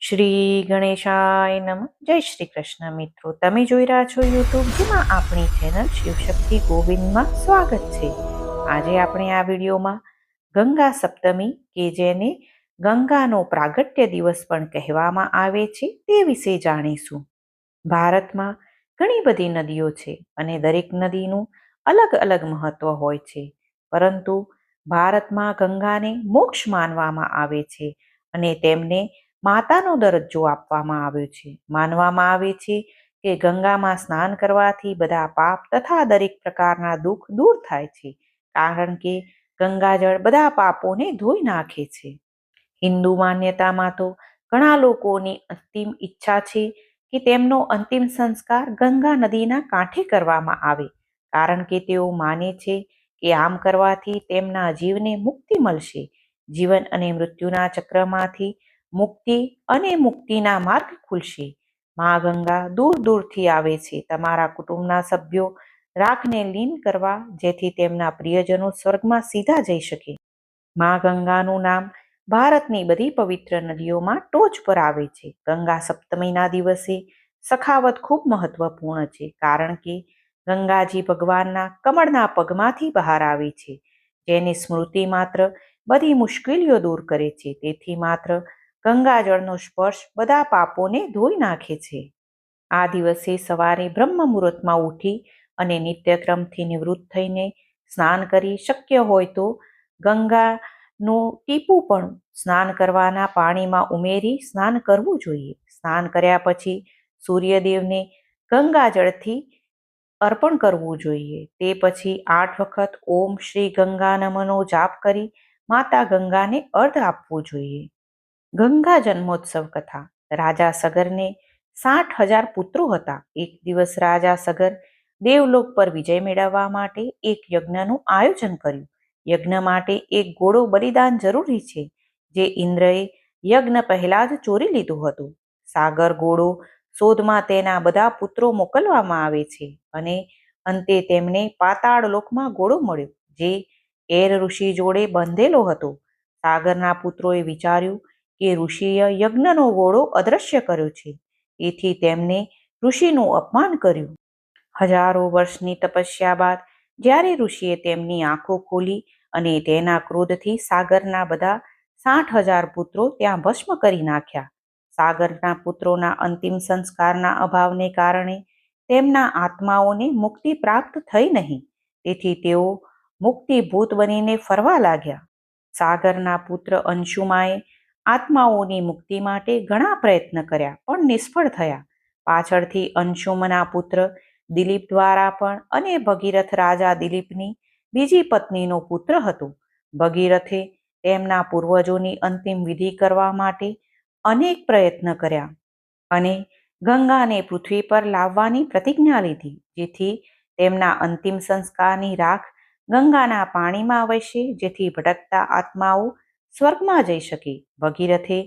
શ્રી ગણેશાય નમઃ. જય શ્રી કૃષ્ણ મિત્રો, તમે જોઈ રહ્યા છો યુટ્યુબ, જેમાં આપણી ચેનલ શિવશક્તિ ગોવિંદમાં સ્વાગત છે. આજે આપણે આ વિડીયોમાં ગંગા સપ્તમી, કે જેને ગંગાનો પ્રાગટ્ય દિવસ પણ કહેવામાં આવે છે, તે વિશે જાણીશું. ભારતમાં ઘણી બધી નદીઓ છે અને દરેક નદીનું અલગ અલગ મહત્વ હોય છે, પરંતુ ભારતમાં ગંગાને મોક્ષ માનવામાં આવે છે અને તેમને માતાનો દરજ્જો આપવામાં આવ્યો છે. માનવામાં આવે છે કે ગંગામાં સ્નાન કરવાથી બધા પાપ તથા દરેક પ્રકારના દુઃખ દૂર થાય છે, કારણ કે ગંગાજળ બધા પાપોને ધોઈ નાખે છે. હિન્દુ માન્યતામાં તો ઘણા લોકોની અંતિમ ઈચ્છા છે કે તેમનો અંતિમ સંસ્કાર ગંગા નદીના કાંઠે કરવામાં આવે, કારણ કે તેઓ માને છે કે આમ કરવાથી તેમના જીવને મુક્તિ મળશે. જીવન અને મૃત્યુના ચક્રમાંથી મુક્તિ અને મુક્તિના માર્ગ ખુલશે. મા ગંગા દૂર દૂરથી આવે છે તમારા કુટુંબના સભ્યો રાખને લીન કરવા, જેથી તેમના પ્રિયજનો સ્વર્ગમાં સીધા જઈ શકે. મા ગંગાનું નામ ભારતની બધી પવિત્ર નદીઓમાં ટોચ પર આવે છે. ગંગા સપ્તમીના દિવસે સખાવત ખૂબ મહત્વપૂર્ણ છે, કારણ કે ગંગાજી ભગવાનના કમળના પગમાંથી બહાર આવે છે, જેની સ્મૃતિ માત્ર બધી મુશ્કેલીઓ દૂર કરે છે. તેથી માત્ર ગંગાજળનો સ્પર્શ બધા પાપોને ધોઈ નાખે છે. આ દિવસે સવારે બ્રહ્મ મુહૂર્તમાં ઉઠી અને નિત્યક્રમથી નિવૃત્ત થઈને સ્નાન કરી, શક્ય હોય તો ગંગાનું ટીપું પણ સ્નાન કરવાના પાણીમાં ઉમેરી સ્નાન કરવું જોઈએ. સ્નાન કર્યા પછી સૂર્યદેવને ગંગાજળથી અર્પણ કરવું જોઈએ. તે પછી 8 વખત ઓમ શ્રી ગંગા નમઃનો જાપ કરી માતા ગંગાને અર્ઘ આપવું જોઈએ. ગંગા જન્મોત્સવ કથા. રાજા સગરને 60,000 પુત્રો હતા. એક દિવસ રાજા સગર દેવલોક પર વિજય મેળવવા માટે એક યજ્ઞનું આયોજન કર્યું. યજ્ઞ માટે એક ઘોડો બલિદાન જરૂરી છે, જે ઇન્દ્રએ યજ્ઞ પહેલા જ ચોરી લીધું હતું. સાગર ઘોડો શોધમાં તેના બધા પુત્રો મોકલવામાં આવે છે અને અંતે તેમને પાતાળ લોકમાં ઘોડો મળ્યો, જે એર ઋષિ જોડે બંધેલો હતો. સાગરના પુત્રોએ વિચાર્યું કે ઋષિએ યજ્ઞનો ઘોડો અદૃશ્ય કર્યો છે, તેથી તેમને ઋષિનું અપમાન કર્યું. હજારો વર્ષની તપસ્યા બાદ જ્યારે ઋષિએ તેમની આંખો ખોલી અને તેના ક્રોધથી સાગરના બધા 60,000 પુત્રો ત્યાં ભસ્મ કરી નાખ્યા. સાગરના પુત્રોના અંતિમ સંસ્કારના અભાવને કારણે તેમના આત્માઓને મુક્તિ પ્રાપ્ત થઈ નહીં, તેથી તેઓ મુક્તિભૂત બનીને ફરવા લાગ્યા. સાગરના પુત્ર અંશુમાએ આત્માઓની મુક્તિ માટે ઘણા પ્રયત્ન કર્યા, પણ નિષ્ફળ થયા. પાછળથી અંશુમના પુત્ર દિલીપ દ્વારા પણ, અને ભગીરથ રાજા દિલીપની બીજી પત્નીનો પુત્ર હતો. ભગીરથે તેમના પૂર્વજોની અંતિમ વિધિ કરવા માટે અનેક પ્રયત્ન કર્યા અને ગંગાને પૃથ્વી પર લાવવાની પ્રતિજ્ઞા લીધી, જેથી તેમના અંતિમ સંસ્કારની રાખ ગંગાના પાણીમાં વહેશે, જેથી ભટકતા આત્માઓ સ્વર્ગમાં જઈ શકે. ભગીરથે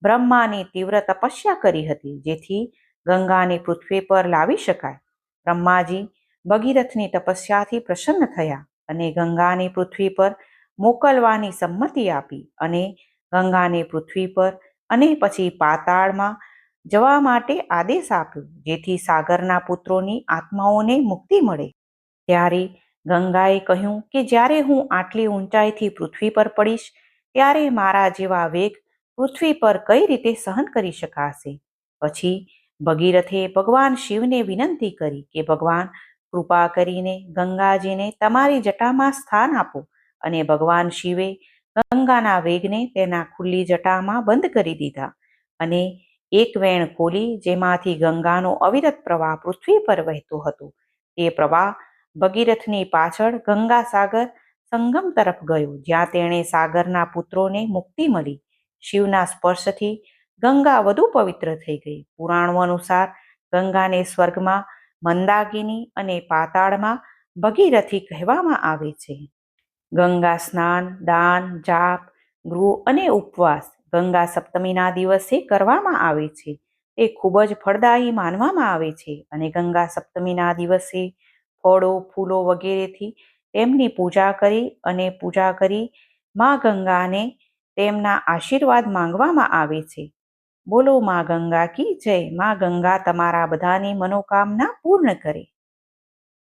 બ્રહ્માની તીવ્ર તપસ્યા કરી હતી, જેથી ગંગાને પૃથ્વી પર લાવી શકાય. બ્રહ્માજી ભગીરથની તપસ્યાથી પ્રસન્ન થયા અને ગંગાને પૃથ્વી પર મોકલવાની સંમતિ આપી, અને ગંગાને પૃથ્વી પર અને પછી પાતાળમાં જવા માટે આદેશ આપ્યો, જેથી સાગરના પુત્રોની આત્માઓને મુક્તિ મળે. ત્યારે ગંગાએ કહ્યું કે જ્યારે હું આટલી ઊંચાઈથી પૃથ્વી પર પડીશ, ત્યારે મારા જેવા વેગ પૃથ્વી પર કઈ રીતે સહન કરી શકાશે. પછી ભગીરથે ભગવાન શિવને વિનંતી કરી કે ભગવાન, કૃપા કરીને ગંગાજીને તમારી જટામાં સ્થાન આપો. અને ભગવાન શિવે ગંગાના વેગને તેના ખુલ્લી જટામાં બંધ કરી દીધા અને એક વેણ ખોલી, જેમાંથી ગંગાનો અવિરત પ્રવાહ પૃથ્વી પર વહેતો હતો. તે પ્રવાહ ભગીરથની પાછળ ગંગા સાગર સંગમ તરફ ગયો, જ્યાં તેણે સાગરના પુત્રોને મુક્તિ મળી. શિવના સ્પર્શથી ગંગા વધુ પવિત્ર થઈ ગઈ. પુરાણો અનુસાર ગંગાને સ્વર્ગમાં મંદાકિની અને પાતાળમાં ભગીરથી કહેવામાં આવે છે. ગંગા સ્નાન, દાન, જાપ, ગૃહ અને ઉપવાસ ગંગા સપ્તમીના દિવસે કરવામાં આવે છે. તે ખૂબ જ ફળદાયી માનવામાં આવે છે અને ગંગા સપ્તમીના દિવસે ફળો, ફૂલો વગેરેથી તેમની પૂજા કરી મા ગંગાને તેમના આશીર્વાદ માંગવામાં આવે છે. બોલો માં ગંગા કી જય. માં ગંગા તમારા બધાની મનોકામના પૂર્ણ કરે.